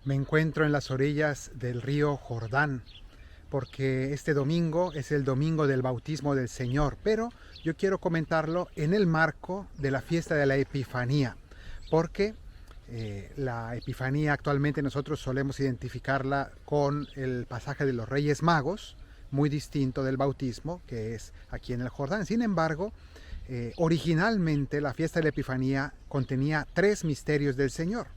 Me encuentro en las orillas del río Jordán, porque este domingo es el domingo del bautismo del Señor, pero yo quiero comentarlo en el marco de la fiesta de la Epifanía, porque la Epifanía actualmente nosotros solemos identificarla con el pasaje de los Reyes Magos, muy distinto del bautismo, que es aquí en el Jordán. Sin embargo, originalmente la fiesta de la Epifanía contenía tres misterios del Señor.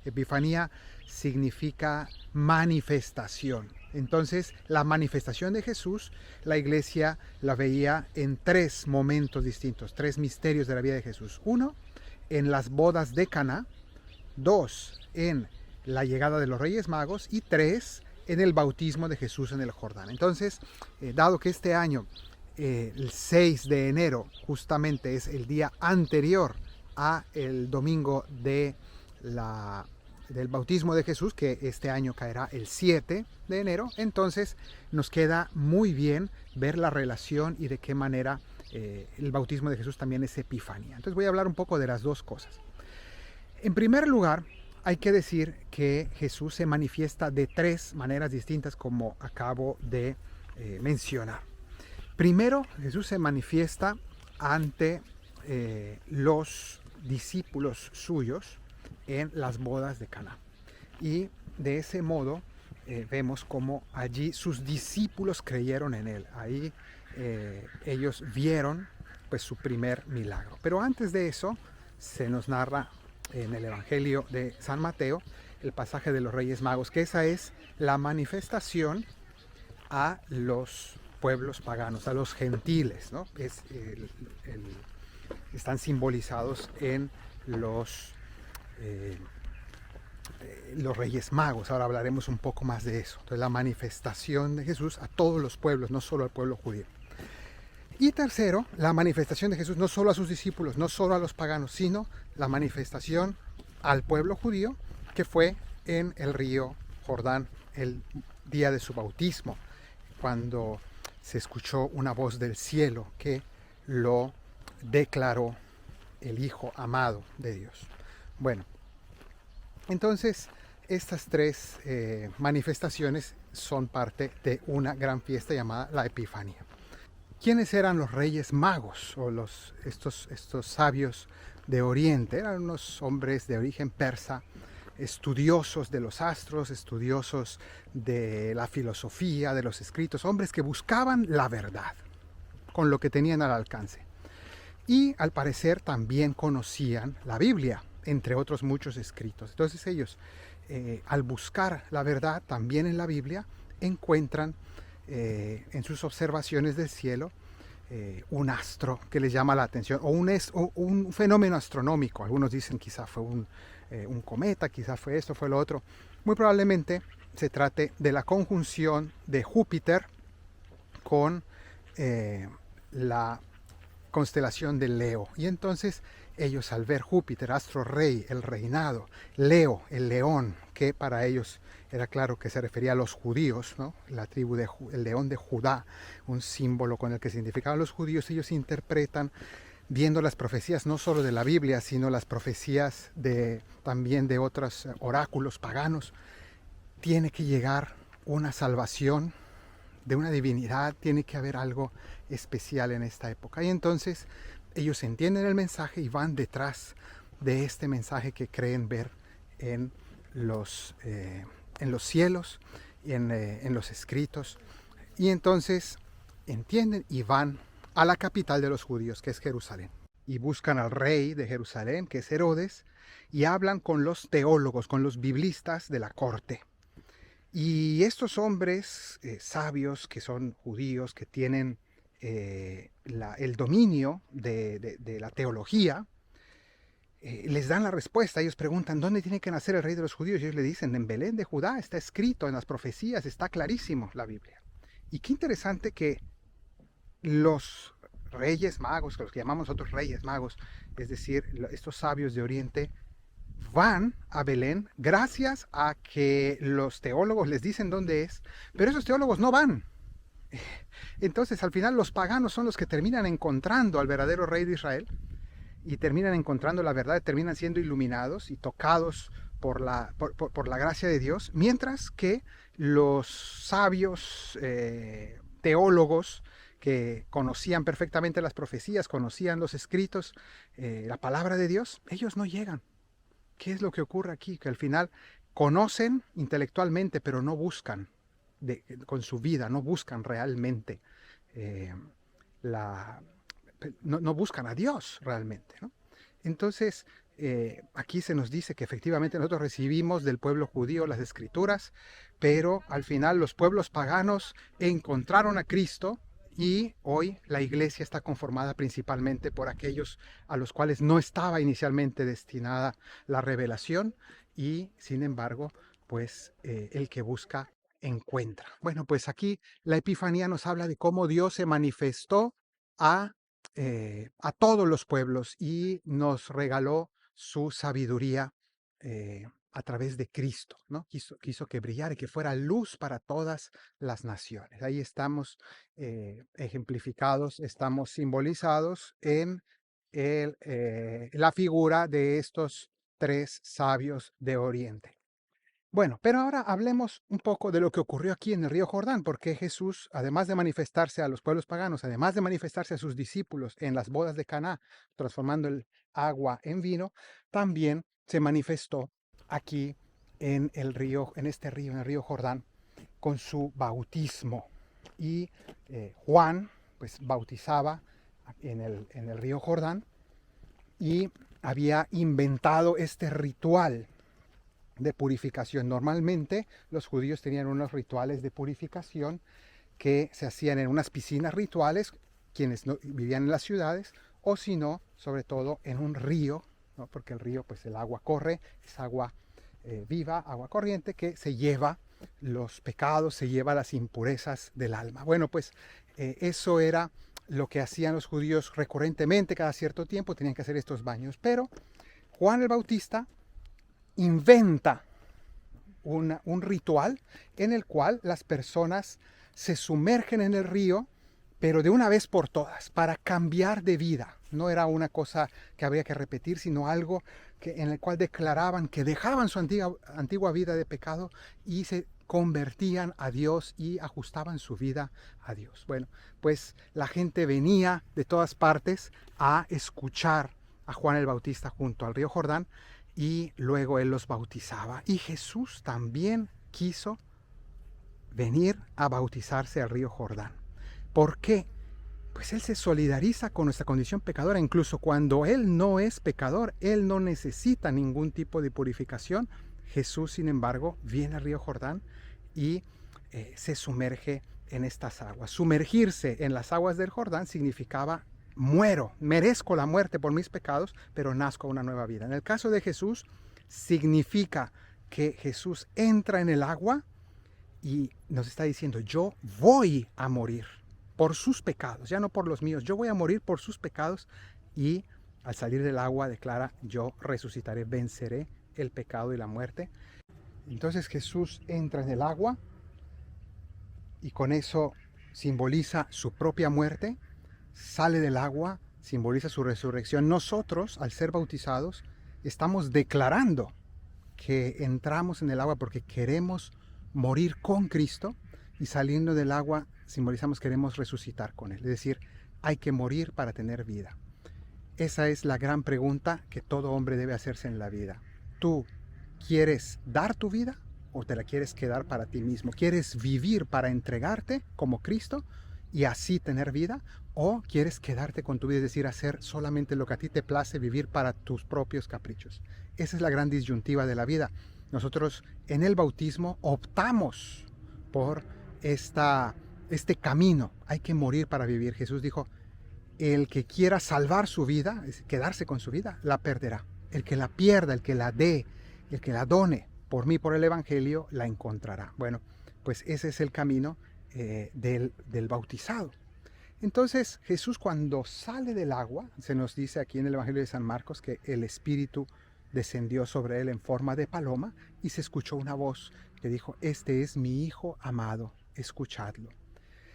Epifanía significa manifestación. Entonces, la manifestación de Jesús, la iglesia la veía en tres momentos distintos, tres misterios de la vida de Jesús. Uno, en las bodas de Caná. Dos, en la llegada de los Reyes Magos. Y tres, en el bautismo de Jesús en el Jordán. Entonces, dado que este año, el 6 de enero, justamente es el día anterior a el domingo del bautismo de Jesús, que este año caerá el 7 de enero, entonces nos queda muy bien ver la relación y de qué manera el bautismo de Jesús también es epifanía. Entonces voy a hablar un poco de las dos cosas. En primer lugar, hay que decir que Jesús se manifiesta de tres maneras distintas, como acabo de mencionar. Primero, Jesús se manifiesta ante los discípulos suyos en las bodas de Caná. Y de ese modo vemos cómo allí sus discípulos creyeron en él. Ahí ellos vieron pues su primer milagro. Pero antes de eso se nos narra en el Evangelio de San Mateo el pasaje de los Reyes Magos, que esa es la manifestación a los pueblos paganos, a los gentiles, ¿no? Están simbolizados en los Reyes Magos. Ahora hablaremos un poco más de eso. Entonces, la manifestación de Jesús a todos los pueblos, no solo al pueblo judío. Y tercero, la manifestación de Jesús no solo a sus discípulos, no solo a los paganos, sino la manifestación al pueblo judío, que fue en el río Jordán el día de su bautismo, cuando se escuchó una voz del cielo que lo declaró el Hijo amado de Dios. Bueno, entonces estas tres manifestaciones son parte de una gran fiesta llamada la Epifanía. ¿Quiénes eran los Reyes Magos o estos sabios de Oriente? Eran unos hombres de origen persa, estudiosos de los astros, estudiosos de la filosofía, de los escritos, hombres que buscaban la verdad con lo que tenían al alcance. Y al parecer también conocían la Biblia, entre otros muchos escritos. Entonces ellos, al buscar la verdad también en la Biblia, encuentran en sus observaciones del cielo un astro que les llama la atención, o un fenómeno astronómico. Algunos dicen quizá fue un cometa, quizá fue esto, fue lo otro. Muy probablemente se trate de la conjunción de Júpiter con la constelación de Leo. Y entonces ellos, al ver Júpiter, astro rey, el reinado, Leo, el león, que para ellos era claro que se refería a los judíos, ¿no? La tribu el león de Judá, un símbolo con el que se identificaban los judíos. Ellos interpretan, viendo las profecías no solo de la Biblia, sino las profecías también de otros oráculos paganos. Tiene que llegar una salvación de una divinidad, tiene que haber algo especial en esta época. Y entonces ellos entienden el mensaje y van detrás de este mensaje que creen ver en los cielos y en los escritos. Y entonces entienden y van a la capital de los judíos, que es Jerusalén. Y buscan al rey de Jerusalén, que es Herodes, y hablan con los teólogos, con los biblistas de la corte. Y estos hombres sabios, que son judíos, que tienen el dominio de la teología, les dan la respuesta. Ellos preguntan, ¿dónde tiene que nacer el rey de los judíos? Y ellos le dicen, en Belén de Judá, está escrito en las profecías, está clarísimo la Biblia. Y qué interesante que los Reyes Magos, los que llamamos nosotros Reyes Magos, es decir, estos sabios de Oriente, van a Belén gracias a que los teólogos les dicen dónde es, pero esos teólogos no van. Entonces, al final, los paganos son los que terminan encontrando al verdadero rey de Israel y terminan encontrando la verdad, terminan siendo iluminados y tocados por la gracia de Dios, mientras que los sabios teólogos que conocían perfectamente las profecías, conocían los escritos, la palabra de Dios, ellos no llegan. ¿Qué es lo que ocurre aquí? Que al final conocen intelectualmente, pero no buscan con su vida, no buscan realmente eh, la, no buscan a Dios realmente, ¿no? Entonces, aquí se nos dice que efectivamente nosotros recibimos del pueblo judío las escrituras, pero al final los pueblos paganos encontraron a Cristo y hoy la iglesia está conformada principalmente por aquellos a los cuales no estaba inicialmente destinada la revelación y sin embargo, pues el que busca encuentra. Bueno, pues aquí la Epifanía nos habla de cómo Dios se manifestó a todos los pueblos y nos regaló su sabiduría a través de Cristo, ¿no? Quiso que brillara y que fuera luz para todas las naciones. Ahí estamos ejemplificados, estamos simbolizados en la figura de estos tres sabios de Oriente. Bueno, pero ahora hablemos un poco de lo que ocurrió aquí en el río Jordán, porque Jesús, además de manifestarse a los pueblos paganos, además de manifestarse a sus discípulos en las bodas de Caná, transformando el agua en vino, también se manifestó aquí en el río, en este río, en el río Jordán, con su bautismo. Y Juan, pues, bautizaba en el río Jordán y había inventado este ritual de purificación. Normalmente los judíos tenían unos rituales de purificación que se hacían en unas piscinas rituales, quienes no, vivían en las ciudades, o si no, sobre todo en un río, ¿no? Porque el río, pues el agua corre, es agua viva, agua corriente, que se lleva los pecados, se lleva las impurezas del alma. Bueno, pues eso era lo que hacían los judíos recurrentemente, cada cierto tiempo tenían que hacer estos baños. Pero Juan el Bautista inventa un ritual en el cual las personas se sumergen en el río, pero de una vez por todas, para cambiar de vida. No era una cosa que había que repetir, sino algo en el cual declaraban que dejaban su antigua vida de pecado y se convertían a Dios y ajustaban su vida a Dios. Bueno, pues la gente venía de todas partes a escuchar a Juan el Bautista junto al río Jordán y luego él los bautizaba. Y Jesús también quiso venir a bautizarse al río Jordán. ¿Por qué? Pues él se solidariza con nuestra condición pecadora, incluso cuando él no es pecador, él no necesita ningún tipo de purificación. Jesús, sin embargo, viene al río Jordán y se sumerge en estas aguas. Sumergirse en las aguas del Jordán significaba muero, merezco la muerte por mis pecados, pero nazco a una nueva vida. En el caso de Jesús, significa que Jesús entra en el agua y nos está diciendo, yo voy a morir por sus pecados, ya no por los míos, yo voy a morir por sus pecados y al salir del agua declara, yo resucitaré, venceré el pecado y la muerte. Entonces Jesús entra en el agua y con eso simboliza su propia muerte, sale del agua, simboliza su resurrección. Nosotros, al ser bautizados, estamos declarando que entramos en el agua porque queremos morir con Cristo y saliendo del agua simbolizamos que queremos resucitar con Él. Es decir, hay que morir para tener vida. Esa es la gran pregunta que todo hombre debe hacerse en la vida. ¿Tú quieres dar tu vida o te la quieres quedar para ti mismo? ¿Quieres vivir para entregarte como Cristo y así tener vida? ¿O quieres quedarte con tu vida, es decir, hacer solamente lo que a ti te place, vivir para tus propios caprichos? Esa es la gran disyuntiva de la vida. Nosotros en el bautismo optamos por este camino. Hay que morir para vivir. Jesús dijo, el que quiera salvar su vida, quedarse con su vida, la perderá. El que la pierda, el que la dé, el que la done por mí, por el Evangelio, la encontrará. Bueno, pues ese es el camino del bautizado. Entonces Jesús, cuando sale del agua, se nos dice aquí en el Evangelio de San Marcos que el Espíritu descendió sobre él en forma de paloma y se escuchó una voz que dijo, este es mi Hijo amado, escuchadlo.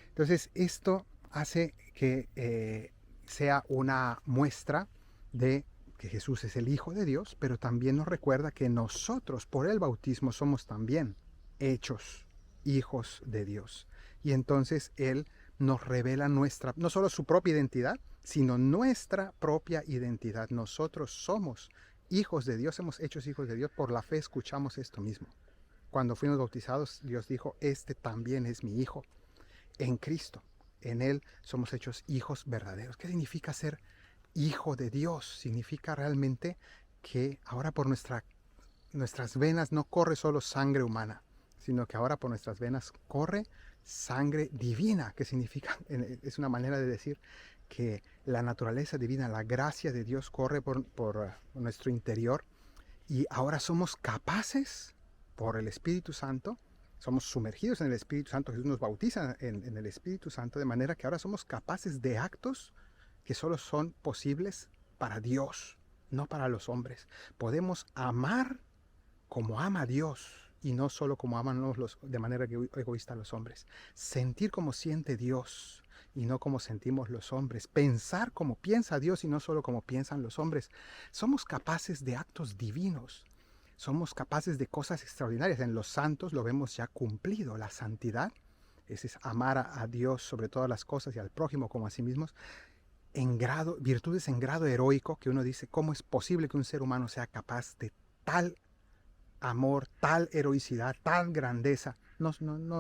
Entonces esto hace que sea una muestra de que Jesús es el Hijo de Dios, pero también nos recuerda que nosotros por el bautismo somos también hechos hijos de Dios. Y entonces Él nos revela nuestra, no solo su propia identidad, sino nuestra propia identidad. Nosotros somos hijos de Dios, hemos hechos hijos de Dios, por la fe escuchamos esto mismo. Cuando fuimos bautizados, Dios dijo, este también es mi Hijo. En Cristo, en Él somos hechos hijos verdaderos. ¿Qué significa ser hijo de Dios? Significa realmente que ahora por nuestras venas no corre solo sangre humana, sino que ahora por nuestras venas corre sangre divina, que significa, es una manera de decir que la naturaleza divina, la gracia de Dios corre por nuestro interior, y ahora somos capaces, por el Espíritu Santo, somos sumergidos en el Espíritu Santo. Jesús nos bautiza en el Espíritu Santo, de manera que ahora somos capaces de actos que solo son posibles para Dios, no para los hombres. Podemos amar como ama Dios y no solo como aman de manera egoísta los hombres. Sentir como siente Dios y no como sentimos los hombres. Pensar como piensa Dios y no solo como piensan los hombres. Somos capaces de actos divinos. Somos capaces de cosas extraordinarias. En los santos lo vemos ya cumplido. La santidad es amar a Dios sobre todas las cosas y al prójimo como a sí mismos. Virtudes en grado heroico, que uno dice, ¿cómo es posible que un ser humano sea capaz de tal amor, tal heroicidad, tal grandeza? No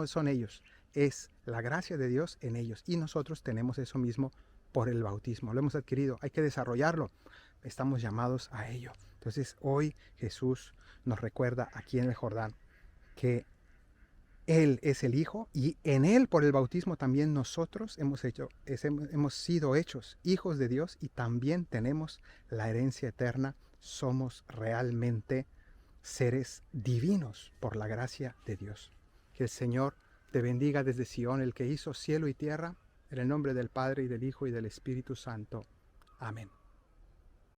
son ellos, es la gracia de Dios en ellos, y nosotros tenemos eso mismo por el bautismo. Lo hemos adquirido, hay que desarrollarlo, estamos llamados a ello. Entonces hoy Jesús nos recuerda aquí en el Jordán que Él es el Hijo, y en Él por el bautismo también nosotros hemos sido hechos hijos de Dios, y también tenemos la herencia eterna. Somos realmente seres divinos por la gracia de Dios. Que el Señor te bendiga desde Sion, el que hizo cielo y tierra, en el nombre del Padre, y del Hijo, y del Espíritu Santo. Amén.